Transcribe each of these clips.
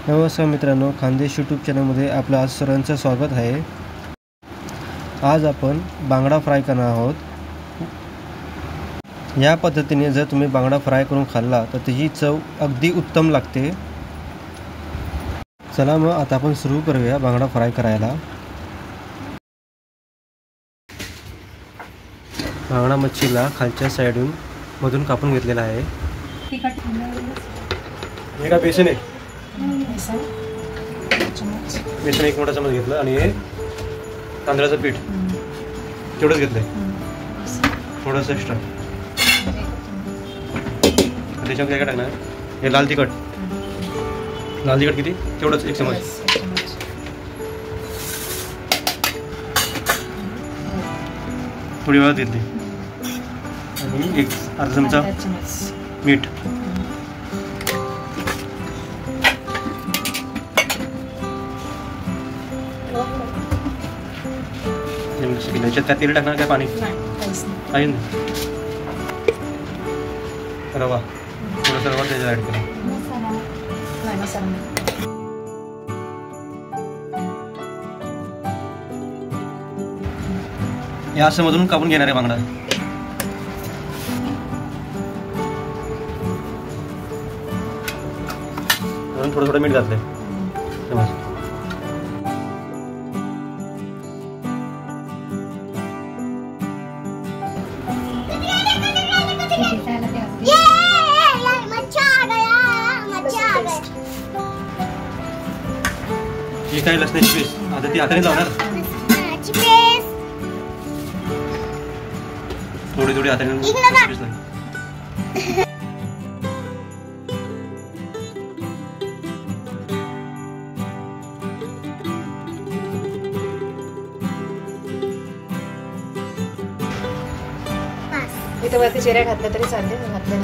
नमस्कार मित्रांनो, खानदेश यूट्यूब चॅनलमध्ये आपलं आज सर्वांचं स्वागत आहे। आज आपण बांगडा फ्राय करणार आहोत। या पद्धतीने जर तुम्ही बांगडा फ्राय करून खाल्ला तर त्याची चव अगदी उत्तम लागते। चला मग आता आपण सुरू करूया बांगडा फ्राय करायला। बांगडा मच्छीला खालच्या साइडून मधून कापून घेतलेला आहे। हे का बेसन आहे? बेसन एक मोठा चमच घेतला आणि हे तांदळाचं पीठ तेवढंच घेतलंय, थोडंसं एक्स्ट्रा। त्याच्यावर काय काय टाकणार? हे लाल तिखट किती? तेवढंच एक चमच। थोडी वेळात घेतली आणि एक अर्धा चमचा मीठ। याच्यात काय तेल टाकणार काय पाणी? आहे ना, रवा थोडासा रवा त्याच्यात ॲड करा। या असं मधून कापून घेणार आहे बांगडा। थोडं थोडं मीठ घातलंय समज। ये काय लसणाची पेस्ट आता ती हाताने लावणार, थोडी थोडी हाताने पेस्ट लागेल। इथे वरती चिऱ्या घातल्या तरी चालते, घातल्या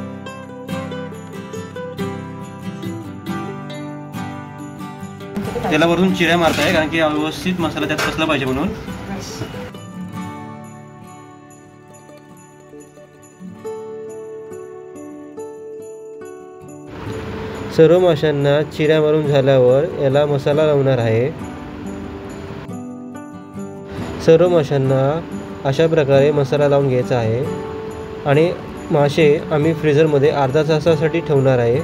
त्याला वरून चिऱ्या मारताय कारण की व्यवस्थित मसाला त्यात बसला पाहिजे म्हणून। सर्व माशांना चिऱ्या मारून झाल्यावर याला मसाला लावणार आहे। सर्व माशांना अशा प्रकारे मसाला लावून घ्यायचा आहे आणि मासे आम्ही फ्रीझरमध्ये अर्धा तासासाठी ठेवणार आहे।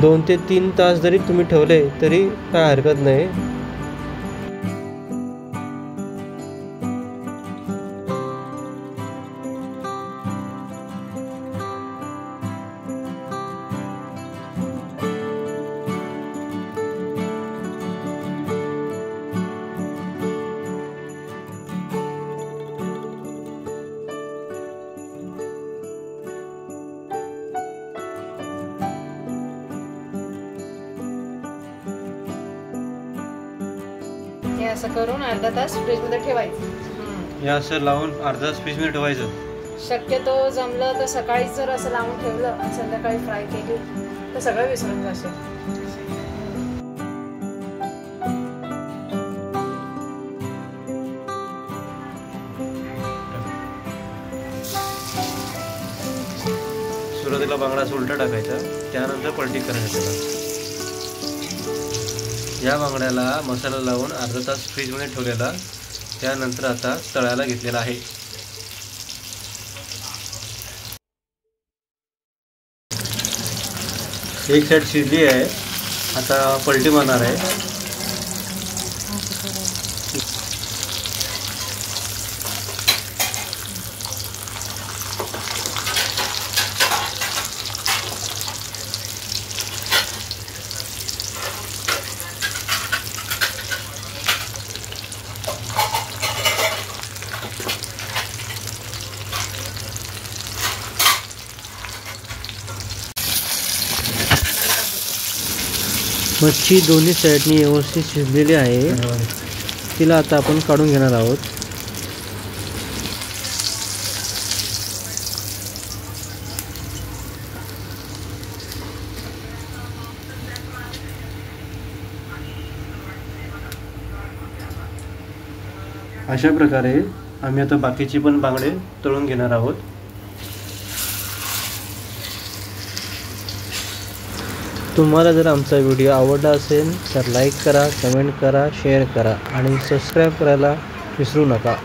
2 ते 3 तास जरी तुम्ही ठेवले तरी काय हरकत नाही। हे असं करून अर्धा तास फ्रीज मध्ये ठेवायचं। हे असं लावून अर्धा तास फ्रीज मध्ये ठेवायचं। शक्यतो जमलं तर सकाळी जर असं लावून ठेवलं आणि संध्याकाळी फ्राय केली तर सगळं विसरून जाशील। सुरुवातीला बांगडा उलटा टाकायचा, त्यानंतर पलटी करायचं त्याला। या बांगड्याला मसाला लावून अर्धा तास फ्रीजमध्ये ठेवलेला, त्यानंतर आता तळायला घेतलेला आहे। एक साइड शिजली आहे, आता पलटी मारणार आहे। मच्छी दोन्ही साईडनी व्यवस्थित शिजलेली आहे, तिला आता आपण काढून घेणार आहोत। अशा प्रकारे आम्ही आता बाकीची पण बांगडे तळून घेणार आहोत। तुम्हाला जर आमचा व्हिडिओ आवडला असेल तर लाईक करा, कमेंट करा, शेअर करा आणि सबस्क्राईब करायला विसरू नका.